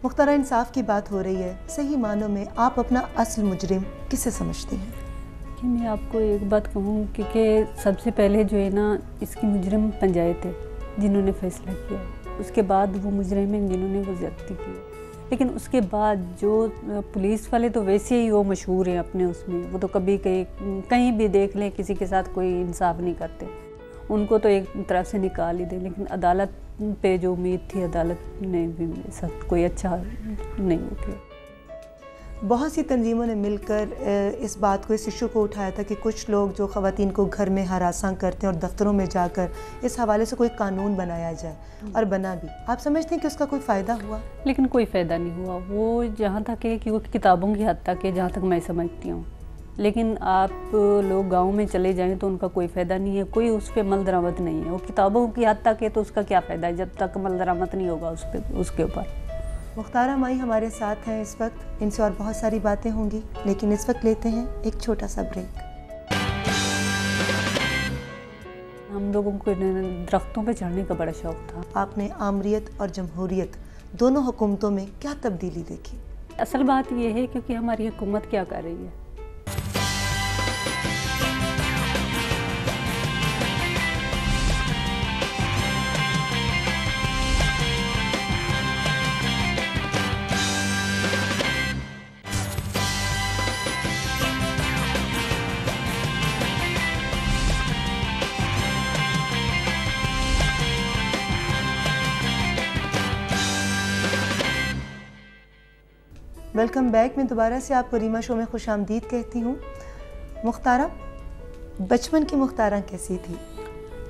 मुख्तारा, इंसाफ की बात हो रही है, सही मानों में आप अपना असल मुजरिम किसे समझती हैं? कि मैं आपको एक बात कहूँ कि सबसे पहले जो है ना, इसकी मुजरिम पंचायत है जिन्होंने फैसला किया, उसके बाद वो मुजरिम हैं जिन्होंने वो ज्यादती की। लेकिन उसके बाद जो पुलिस वाले तो वैसे ही वो मशहूर हैं अपने उसमें, वो तो कभी कहीं भी देख लें किसी के साथ कोई इंसाफ नहीं करते, उनको तो एक तरफ से निकाल ही दें। लेकिन अदालत पे जो उम्मीद थी, अदालत ने भी सब कोई अच्छा नहीं हो गया। बहुत सी तंजीमों ने मिलकर इस बात को, इस इशू को उठाया था कि कुछ लोग जो ख़वातीन को घर में हरासा करते हैं और दफ्तरों में जाकर इस हवाले से कोई कानून बनाया जाए, और बना भी। आप समझते हैं कि उसका कोई फ़ायदा हुआ? लेकिन कोई फ़ायदा नहीं हुआ। वो जहाँ तक है कि वो किताबों की हद तक है, जहाँ तक मैं समझती हूँ। लेकिन आप लोग गांव में चले जाएं तो उनका कोई फ़ायदा नहीं है, कोई उस पर अमल दरामद नहीं है। वो किताबों की हद तक है तो उसका क्या फ़ायदा है जब तक अमल दरामद नहीं होगा उसके ऊपर। मुख्तारा माई हमारे साथ हैं इस वक्त, इनसे और बहुत सारी बातें होंगी, लेकिन इस वक्त लेते हैं एक छोटा सा ब्रेक। हम लोगों को दरख्तों पे चढ़ने का बड़ा शौक था। आपने आमरीत और जमहूरियत दोनों हुकूमतों में क्या तब्दीली देखी? असल बात यह है क्योंकि हमारी हुकूमत क्या कर रही है। Welcome back. मैं दोबारा से आपको रीमा शो में खुश आमदीद कहती हूँ। मुख्तारा, बचपन की मुख्तारा कैसी थी?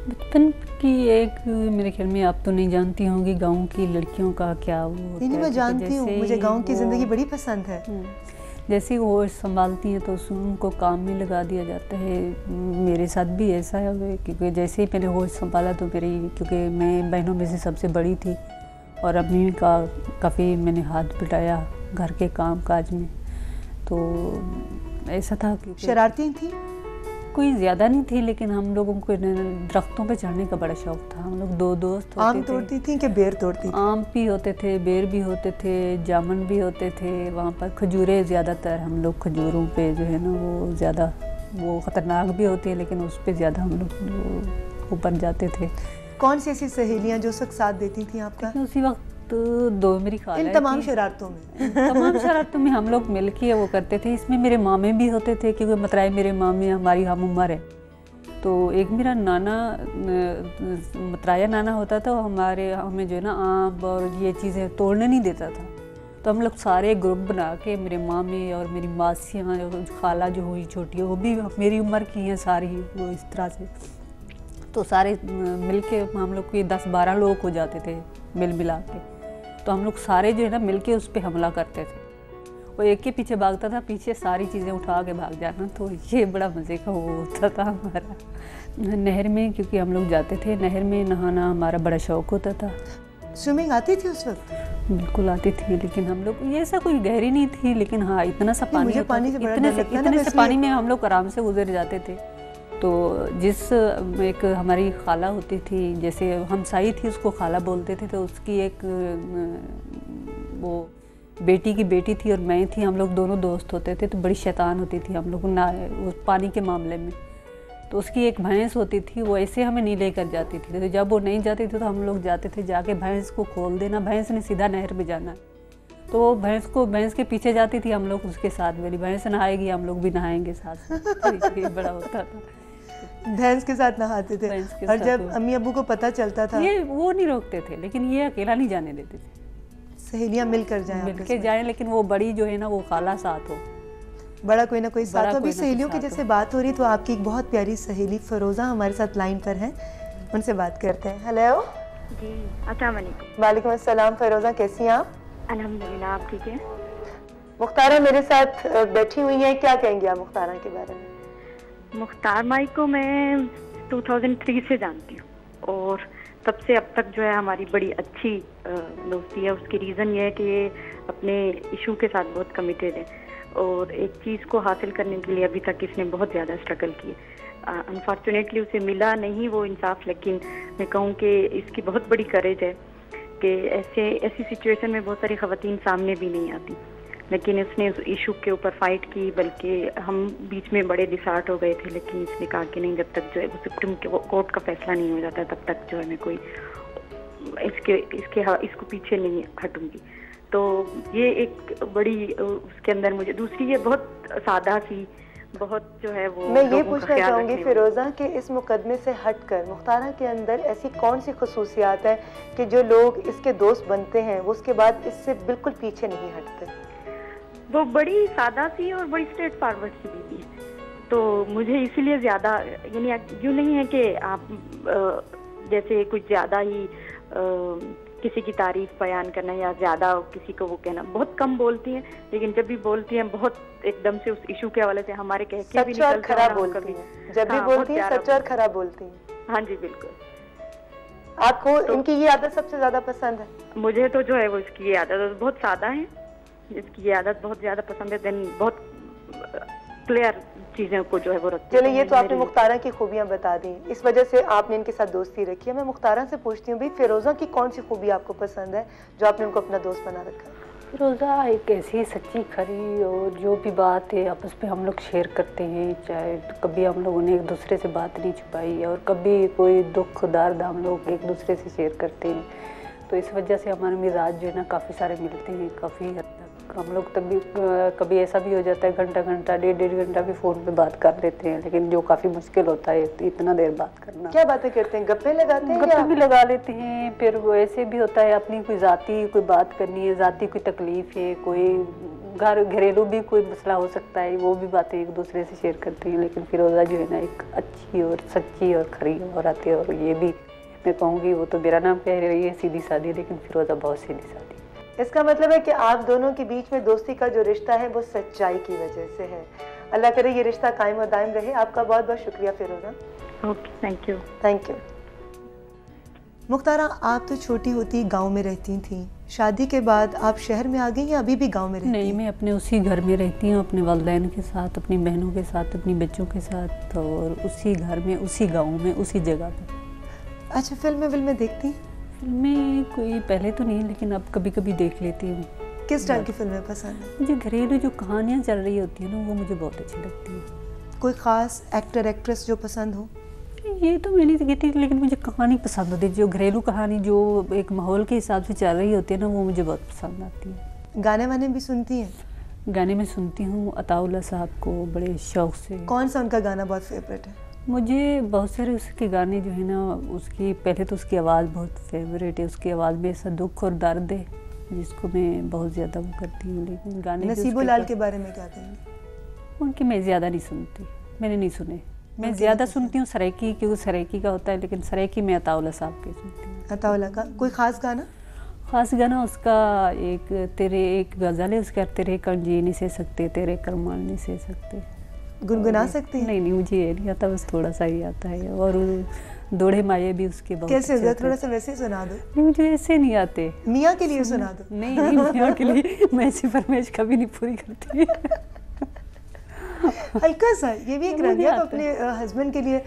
बचपन की एक, मेरे ख्याल में आप तो नहीं जानती होंगी गांव की लड़कियों का क्या वो होता है। नहीं, मैं जानती हूँ, मुझे गांव की ज़िंदगी बड़ी पसंद है। जैसे वो संभालती हैं तो उनको काम में लगा दिया जाता है। मेरे साथ भी ऐसा है क्योंकि जैसे ही मैंने होश संभाला तो क्योंकि मैं बहनों में से सबसे बड़ी थी और अम्मी का काफ़ी मैंने हाथ बिठाया घर के काम काज में। तो ऐसा था कि शरारती थी, कोई ज़्यादा नहीं थी, लेकिन हम लोगों को दरख्तों पे चढ़ने का बड़ा शौक था। हम लोग दो दोस्त होते आम तोड़ती थी कि बेर तोड़ती थी? आम भी होते थे, बेर भी होते थे, जामुन भी होते थे। वहाँ पर खजूरें ज़्यादातर, हम लोग खजूरों पे जो है ना वो ज़्यादा, वो ख़तरनाक भी होती है लेकिन उस पर ज़्यादा हम लोग ऊपर जाते थे। कौन सी ऐसी सहेलियाँ जो उस वक्त साथ देती थी आपका? उसी वक्त दो मेरी खाला, इन तमाम शरारतों में हम लोग मिल के वो करते थे। इसमें मेरे मामे भी होते थे क्योंकि मतराए मेरे मामे हमारी हम उम्र है। तो एक मेरा नाना, मतराया नाना होता था, हमें जो है ना आम और ये चीज़ें तोड़ने नहीं देता था। तो हम लोग सारे ग्रुप बना के, मेरे मामे और मेरी मासियाँ, खाला जो हुई छोटी है वो भी मेरी उम्र की हैं सारी, वो इस तरह से। तो सारे मिल के हम लोग के 10-12 लोग हो जाते थे मिल मिला के। तो हम लोग सारे जो है ना मिल के उस पर हमला करते थे। वो एक के पीछे भागता था, पीछे सारी चीज़ें उठा के भाग जाना। तो ये बड़ा मज़े का वो होता था हमारा। नहर में क्योंकि हम लोग जाते थे, नहर में नहाना हमारा बड़ा शौक़ होता था। स्विमिंग आती थी उस वक्त? बिल्कुल आती थी, लेकिन हम लोग ये ऐसा कोई गहरी नहीं थी, लेकिन हाँ इतना सा पानी, इतने से पानी में हम लोग आराम से गुजर जाते थे। तो एक हमारी खाला होती थी, जैसे हमसाई थी, उसको खाला बोलते थे। तो उसकी एक वो बेटी की बेटी थी और मैं थी, हम लोग दोनों दोस्त होते थे। तो बड़ी शैतान होती थी हम लोग ना उस पानी के मामले में। तो उसकी एक भैंस होती थी, वो ऐसे हमें नहीं लेकर जाती थी। तो जब वो नहीं जाती थी तो हम लोग जाते थे, जाके भैंस को खोल देना, भैंस ने सीधा नहर में जाना। तो वो भैंस के पीछे जाती थी, हम लोग उसके साथ, मेरी भैंस नहाएगी हम लोग भी नहाएंगे साथ। तो ये बड़ा होता था, भैंस के साथ नहाते थे। और जब अम्मी अब्बू को पता चलता था, ये वो नहीं रोकते थे, लेकिन ये अकेला नहीं जाने देते थे। सहेलियां मिलकर जाएं, लेकिन वो बड़ी जो है ना वो खाला साथ हो, बड़ा कोई ना कोई साथ हो। अभी सहेलियों की जैसे बात हो रही, तो आपकी एक बहुत प्यारी सहेली फ़रोज़ा हमारे साथ लाइन पर है, उनसे बात करते हैं। हेलो जी, अस्सलाम वालेकुम। वालेकुम अस्सलाम। फ़रोज़ा कैसी हैं आप? अल्हम्दुलिल्लाह, आप ठीक है? मुख्तारा मेरे साथ बैठी हुई हैं, क्या कहेंगे आप मुख्तारा के बारे में? मुख्तार माई को मैं 2003 से जानती हूँ और तब से अब तक जो है हमारी बड़ी अच्छी दोस्ती है। उसकी रीज़न ये है कि ये अपने इशू के साथ बहुत कमिटेड है और एक चीज़ को हासिल करने के लिए अभी तक इसने बहुत ज़्यादा स्ट्रगल की। अनफॉर्चुनेटली उसे मिला नहीं वो इंसाफ, लेकिन मैं कहूँ कि इसकी बहुत बड़ी करेज है क्योंकि ऐसी सिचुएशन में बहुत सारी ख़वातीन सामने भी नहीं आती, लेकिन इसने उस इशू के ऊपर फाइट की। बल्कि हम बीच में बड़े डिसार्ट हो गए थे, लेकिन इसने कहा कि नहीं, जब तक जो है वो सुप्रीम कोर्ट का फैसला नहीं हो जाता तब तक जो है मैं कोई इसको पीछे नहीं हटूंगी। तो ये एक बड़ी उसके अंदर मुझे, दूसरी ये बहुत सादा सी, बहुत जो है वो, मैं ये पूछना चाहूँगी फिरोज़ा कि इस मुकदमे से हटकर मुख्तारा के अंदर ऐसी कौन सी खसूसियात है कि जो लोग इसके दोस्त बनते हैं वो उसके बाद इससे बिल्कुल पीछे नहीं हटते? वो बड़ी सादा सी और बड़ी स्ट्रेट फॉरवर्ड सी बीवी है, तो मुझे इसीलिए ज़्यादा, यानी यूँ नहीं है कि आप जैसे कुछ ज़्यादा ही किसी की तारीफ बयान करना या ज़्यादा किसी को वो कहना। बहुत कम बोलती हैं, लेकिन जब भी बोलती हैं बहुत एकदम से उस इशू के हवाले से हमारे कह के भी निकलते हैं। खराब बोलती हैं, जब भी बोलती हैं सच और खराब बोलती हैं। हाँ जी बिल्कुल। आपको इनकी ये आदत सबसे ज़्यादा पसंद है? मुझे तो जो है वो इसकी ये आदत, बहुत सादा है, इसकी ये आदत बहुत ज़्यादा पसंद है। देन बहुत क्लियर चीज़ों को जो है वो रखती है। चलिए, ये तो आपने मुख्तारा की खूबियां बता दी, इस वजह से आपने इनके साथ दोस्ती रखी है। मैं मुख्तारा से पूछती हूँ, भाई फिरोज़ा की कौन सी खूबी आपको पसंद है जो आपने उनको अपना दोस्त बना रखा है? फिरोज़ा एक ऐसी सच्ची खरी, और जो भी बात है आपस में हम लोग शेयर करते हैं, चाहे कभी हम लोगों ने एक दूसरे से बात नहीं छुपाई और कभी कोई दुख दर्द हम लोग एक दूसरे से शेयर करते हैं। तो इस वजह से हमारे मिजाज जो है ना काफ़ी सारे मिलते हैं। काफ़ी हद तक हम लोग तभी कभी ऐसा भी हो जाता है घंटा डेढ़ घंटा भी फ़ोन पे बात कर लेते हैं, लेकिन जो काफ़ी मुश्किल होता है इतना देर बात करना। क्या बातें करते हैं? गप्पे लगाते हैं? गप्पे भी लगा लेते हैं। फिर वो ऐसे भी होता है अपनी कोई ज़ाती कोई बात करनी है, ज़ाती कोई तकलीफ़ है, कोई घरेलू भी कोई मसला हो सकता है, वो भी बातें एक दूसरे से शेयर करते हैं। लेकिन फिरोज़ा जो है ना एक अच्छी और सच्ची और खरी औरत है, और ये भी मैं कहूँगी, वो तो मेरा नाम कह रही है सीधी सादी, लेकिन फिरोज़ा बहुत सीधी सादी। इसका मतलब है कि आप दोनों के बीच में दोस्ती का जो रिश्ता है वो सच्चाई की वजह से है। अल्लाह करे ये रिश्ता कायम और दायम रहे। आपका बहुत बहुत शुक्रिया Firoza. Okay, thank you. Thank you. Mukhtara, आप तो छोटी होती गांव में रहती थी, शादी के बाद आप शहर में आ गई या अभी भी गांव में रहती हैं? नहीं, मैं अपने उसी घर में रहती हूँ, अपने वालिदैन के साथ, अपनी बहनों के साथ, अपनी बच्चों के साथ, और उसी घर में, उसी गाँव में, उसी जगह पर। अच्छा, फिल्में देखती हैं? फिल्में कोई पहले तो नहीं, लेकिन अब कभी कभी देख लेती हूँ। किस तरह की फिल्में पसंद है? मुझे घरेलू जो कहानियाँ चल रही होती हैं ना, वो मुझे बहुत अच्छी लगती हैं। कोई ख़ास एक्टर एक्ट्रेस जो पसंद हो? ये तो मैं नहीं कहती, लेकिन मुझे कहानी पसंद होती है, जो घरेलू कहानी जो एक माहौल के हिसाब से चल रही होती है ना, वो मुझे बहुत पसंद आती है। गाने वाने भी सुनती हैं? गाने में सुनती हूँ अताउल्लाह साहब को बड़े शौक़ से। कौन सा उनका गाना बहुत फेवरेट है? मुझे बहुत सारे उसके गाने जो है ना, उसकी पहले तो उसकी आवाज़ बहुत फेवरेट है। उसकी आवाज़ में ऐसा दुख और दर्द है जिसको मैं बहुत ज़्यादा वो करती हूँ। लेकिन गाने नसीबुल लाल के बारे में क्या कहेंगे? उनकी मैं ज़्यादा नहीं सुनती, मैंने नहीं सुने। मैं ज़्यादा सुनती हूँ सराइकी, क्योंकि सराइकी का होता है, लेकिन सराइकी में अताउल्लाह साहब के सुनती हूँ। अताउल्लाह का कोई ख़ास गाना? ख़ास गाना उसका एक गज़ल है उसका, तेरे कण जी नहीं सह सकते, तेरे करमान नहीं सह सकते। गुनगुना सकती हैं? नहीं, मुझे ये नहीं आता, बस थोड़ा सा ही आता है। और दोड़े माये भी उसके बहुत कैसे होता है? थोड़ा सा वैसे सुना दो। नहीं, मुझे ऐसे नहीं आते। मियाँ के लिए सुना दो। नहीं, मियाँ के लिए मैं ऐसी फरमाइश कभी नहीं पूरी करती। हल्का सा, ये भी एक रंग है अपने हस्बैंड के लिए।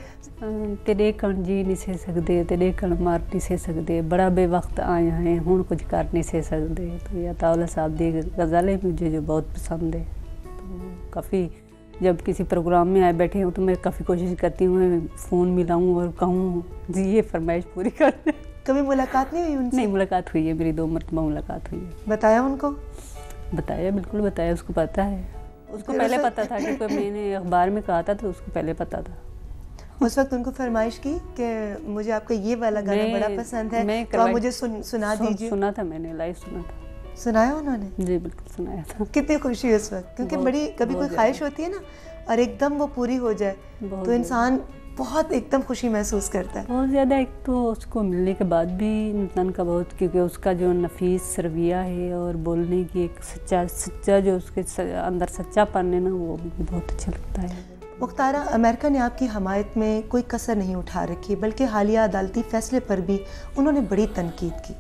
तेरे कण जी नहीं सह सकते, तेरे कण मार नहीं सह सकते, बड़ा बेवक्त आया है, हुण कुछ कर नहीं सह सकते। तो ये अताउल्लाह साहब दी गज़ल है मुझे जो बहुत पसंद है। तो काफ़ी जब किसी प्रोग्राम में आए बैठे हूँ तो मैं काफ़ी कोशिश करती हूँ मैं फ़ोन मिलाऊँ और कहूँ जी ये फरमाइश पूरी कर दें। कभी मुलाकात नहीं हुई उनसे? नहीं, मुलाकात हुई है, मेरी 2 मरतबा मुलाकात हुई है। बताया उनको? बताया, बिल्कुल बताया, उसको पता है। उसको पहले पता था, क्योंकि मैंने अखबार में कहा था तो उसको पहले पता था। उस वक्त उनको फरमाइश की कि मुझे आपका ये वाला गाना बड़ा पसंद है, तो आप मुझे सुना दीजिए। सुना था मैंने, लाइव सुना था। सुनाया उन्होंने? जी बिल्कुल सुनाया था। कितनी खुशी है उस वक्त, क्योंकि बड़ी कभी कोई ख्वाहिश होती है ना और एकदम वो पूरी हो जाए तो इंसान बहुत एकदम खुशी महसूस करता है। बहुत ज़्यादा। एक तो उसको मिलने के बाद भी इंसान का बहुत, क्योंकि उसका जो नफीस रवैया है और बोलने की एक सच्चा जो उसके अंदर सच्चापन है ना, वो मुझे बहुत अच्छा लगता है। मुख्तारा, अमेरिका ने आपकी हमायत में कोई कसर नहीं उठा रखी, बल्कि हालिया अदालती फैसले पर भी उन्होंने बड़ी तनकीद की।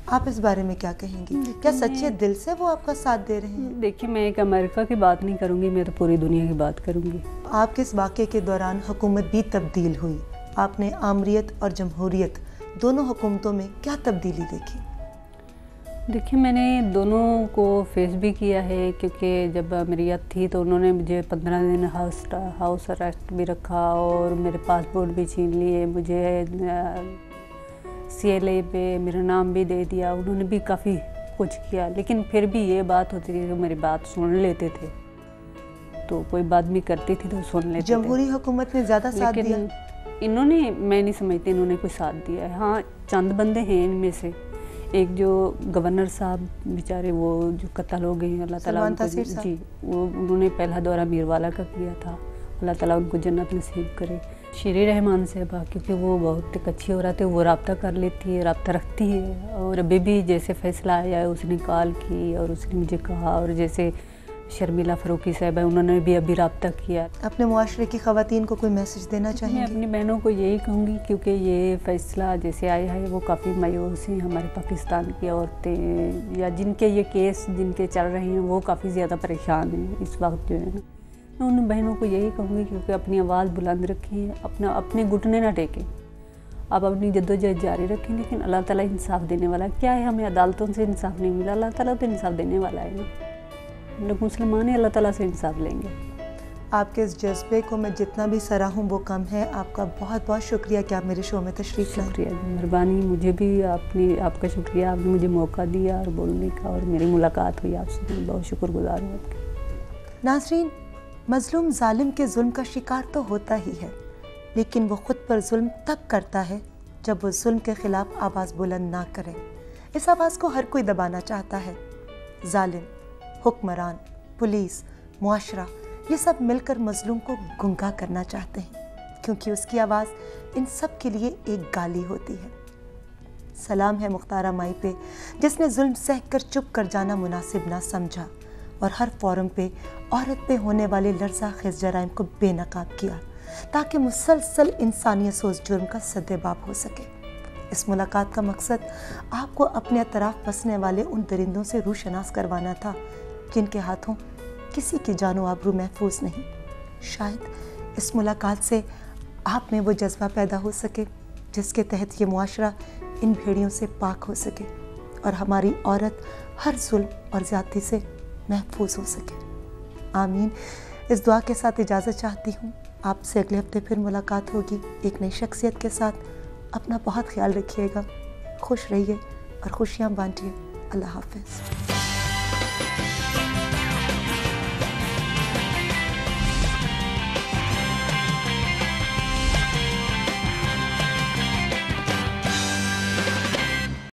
आप इस बारे में क्या कहेंगी? क्या सच्चे दिल से वो आपका साथ दे रहे हैं? देखिए, मैं एक अमेरिका की बात नहीं करूंगी, मैं तो पूरी दुनिया की बात करूंगी। आपके इस वाक़े के दौरान हुकूमत भी तब्दील हुई। आपने आमरीत और जमहूरियत दोनों हुकूमतों में क्या तब्दीली देखी? देखिए, मैंने दोनों को फेस भी किया है, क्योंकि जब मेरी याद थी तो उन्होंने मुझे 15 दिन हाउस अरेस्ट भी रखा और मेरे पासपोर्ट भी छीन लिए, मुझे CLA पे मेरा नाम भी दे दिया। उन्होंने भी काफ़ी कुछ किया, लेकिन फिर भी ये बात होती थी कि मेरी बात सुन लेते थे। तो कोई बात भी करती थी तो सुन लेते थे। जमहूरी हुकूमत ने ज़्यादा साथ दिया? इन्होंने, मैं नहीं समझती इन्होंने कोई साथ दिया है। हाँ, चंद बंदे हैं इनमें से, एक जो गवर्नर साहब बेचारे वो जो कत्ल हो गए हैं, अल्लाह ताला उनको, जी, वो उन्होंने पहला दौरा मीरवाला का किया था, अल्लाह ताला उनको जन्नत नसीब करे। शीरी रहमान साहबा, क्योंकि वो बहुत एक अच्छी औरत है, वो रब्ता कर लेती है, रब्ता रखती है। और अभी भी जैसे फ़ैसला आया है उसने कॉल की और उसने मुझे कहा, और जैसे शर्मिला फ़ारूकी साहब है, उन्होंने भी अभी रब्ता किया। अपने मुआशरे की ख़वातीन को कोई मैसेज देना चाहेंगे? मैं अपनी बहनों को यही कहूँगी, क्योंकि ये फ़ैसला जैसे आया है वो काफ़ी मायूस हैं। हमारे पाकिस्तान की औरतें या जिनके ये केस जिनके चल रहे हैं वो काफ़ी ज़्यादा परेशान हैं इस वक्त जो है ना। मैं उन बहनों को यही कहूँगी क्योंकि अपनी आवाज़ बुलंद रखें, अपने घुटने ना टेकें, आप अपनी जद्दोजहद जारी रखें, लेकिन अल्लाह ताला इंसाफ देने वाला क्या है। हमें अदालतों से इंसाफ नहीं मिला, अल्लाह ताला तो इंसाफ देने वाला है ना। हम लोग मुसलमान हैं, अल्लाह ताला से इंसाफ लेंगे। आपके इस जज्बे को मैं जितना भी सराहूँ वो कम है। आपका बहुत बहुत शुक्रिया कि आप मेरे शो में तशरीफ़ लाए। शुक्रिया, मेहरबानी। मुझे भी आपका शुक्रिया, आपने मुझे मौका दिया और बोलने का, और मेरी मुलाकात हुई आपसे, मैं बहुत शुक्रगुजार हूँ आपकी। नाज़रीन, मज़लूम जालिम के जुल्म का शिकार तो होता ही है, लेकिन वो खुद पर जुल्म तब करता है जब वो जुल्म के ख़िलाफ़ आवाज़ बुलंद ना करे। इस आवाज़ को हर कोई दबाना चाहता है। जालिम, हुक्मरान, पुलिस, मुआशरा, ये सब मिलकर मज़लूम को गुंगा करना चाहते हैं, क्योंकि उसकी आवाज़ इन सब के लिए एक गाली होती है। सलाम है मुख्तारा माई पे, जिसने जुल्म सह कर चुप कर जाना मुनासिब ना समझा और हर फोरम पे औरत पे होने वाले लर्ज़ा खेज़ जराइम को बेनकाब किया, ताकि मुसलसल इंसानियत सोच जुर्म का सद्देबाब हो सके। इस मुलाकात का मकसद आपको अपने अतराफ बसने वाले उन दरिंदों से रूशनास करवाना था जिनके हाथों किसी की जानो आबरू महफूज नहीं। शायद इस मुलाकात से आप में वो जज्बा पैदा हो सके जिसके तहत ये मुआशरा इन भेड़ियों से पाक हो सके और हमारी औरत हर जुल्म और ज़्यादती से महफूज हो सके। आमीन। इस दुआ के साथ इजाज़त चाहती हूँ। आपसे अगले हफ्ते फिर मुलाकात होगी एक नई शख्सियत के साथ। अपना बहुत ख्याल रखिएगा, खुश रहिए और खुशियाँ बांटिए। अल्लाह हाफ़िज़।